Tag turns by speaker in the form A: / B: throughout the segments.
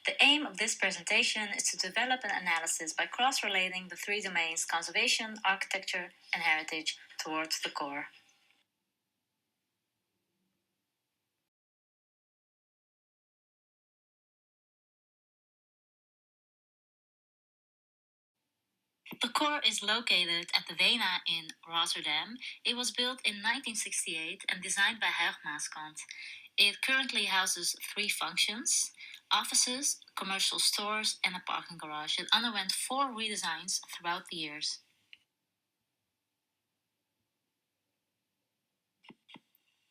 A: The aim of this presentation is to develop an analysis by cross-relating the three domains conservation, architecture, and heritage towards the core. The core is located at the Baeda in Rotterdam. It was built in 1968 and designed by Huig Maaskant. It currently houses three functions: offices, commercial stores, and a parking garage. It underwent 4 redesigns throughout the years.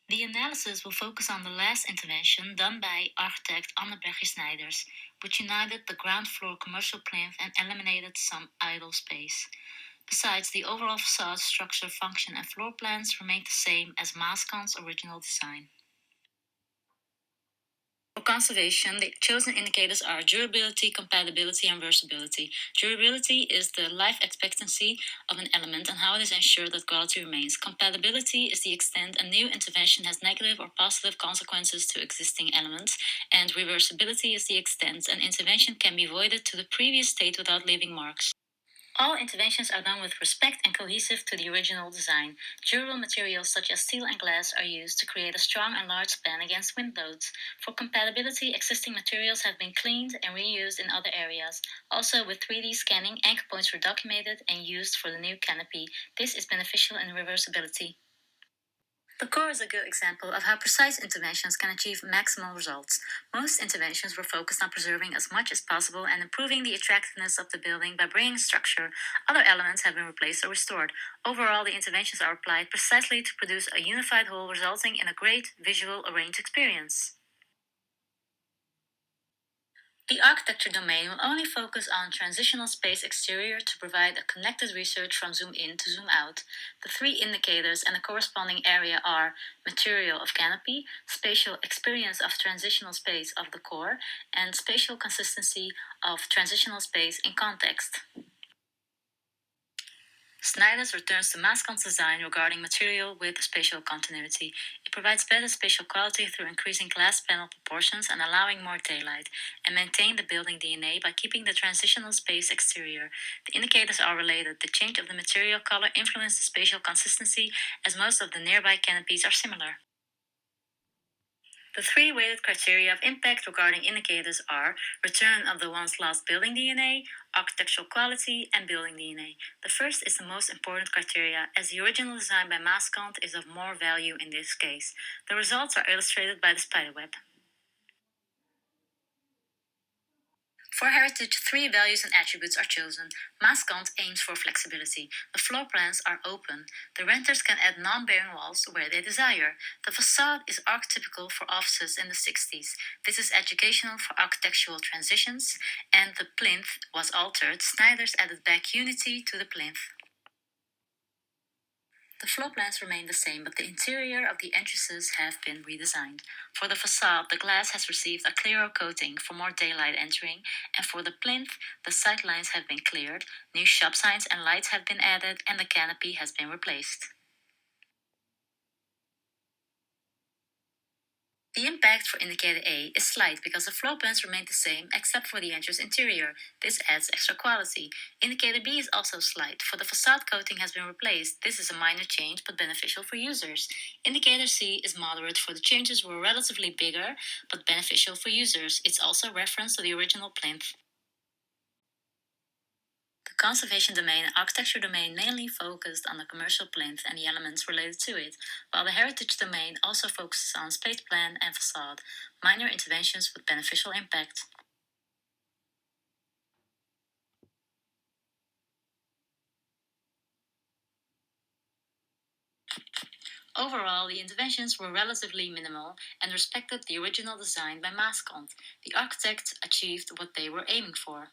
A: The analysis will focus on the last intervention done by architect Annebregje Snijders, which united the ground floor commercial plinth and eliminated some idle space. Besides, the overall facade structure, function, and floor plans remained the same as Maaskant's original design. For conservation, the chosen indicators are durability, compatibility, and versatility. Durability is the life expectancy of an element and how it is ensured that quality remains. Compatibility is the extent a new intervention has negative or positive consequences to existing elements, and reversibility is the extent an intervention can be voided to the previous state without leaving marks. All interventions are done with respect and cohesive to the original design. Durable materials such as steel and glass are used to create a strong and large span against wind loads. For compatibility, existing materials have been cleaned and reused in other areas. Also, with 3D scanning, anchor points were documented and used for the new canopy. This is beneficial in reversibility. The core is a good example of how precise interventions can achieve maximal results. Most interventions were focused on preserving as much as possible and improving the attractiveness of the building by bringing structure. Other elements have been replaced or restored. Overall, the interventions are applied precisely to produce a unified whole, resulting in a great visual arranged experience. The architecture domain will only focus on transitional space exterior to provide a connected research from zoom in to zoom out. The 3 indicators and the corresponding area are material of canopy, spatial experience of transitional space of the core, and spatial consistency of transitional space in context. Snijders returns to Maaskant's design regarding material with spatial continuity. It provides better spatial quality through increasing glass panel proportions and allowing more daylight, and maintain the building DNA by keeping the transitional space exterior. The indicators are related. The change of the material color influences the spatial consistency, as most of the nearby canopies are similar. The 3 weighted criteria of impact regarding indicators are return of the once lost building DNA, architectural quality, and building DNA. The first is the most important criteria, as the original design by Maaskant is of more value in this case. The results are illustrated by the spiderweb. For heritage, 3 values and attributes are chosen. Maaskant aims for flexibility. The floor plans are open. The renters can add non-bearing walls where they desire. The facade is archetypical for offices in the 60s. This is educational for architectural transitions. And the plinth was altered. Snijders added back unity to the plinth. The floor plans remain the same, but the interior of the entrances have been redesigned. For the facade, the glass has received a clearer coating for more daylight entering, and for the plinth, the sight lines have been cleared, new shop signs and lights have been added, and the canopy has been replaced. The impact for indicator A is slight because the floor plans remain the same except for the entrance interior. This adds extra quality. Indicator B is also slight, for the facade coating has been replaced. This is a minor change but beneficial for users. Indicator C is moderate, for the changes were relatively bigger but beneficial for users. It's also reference to the original plinth. The conservation domain and architecture domain mainly focused on the commercial plinth and the elements related to it, while the heritage domain also focuses on space plan and facade, minor interventions with beneficial impact. Overall, the interventions were relatively minimal and respected the original design by Maaskant. The architects achieved what they were aiming for.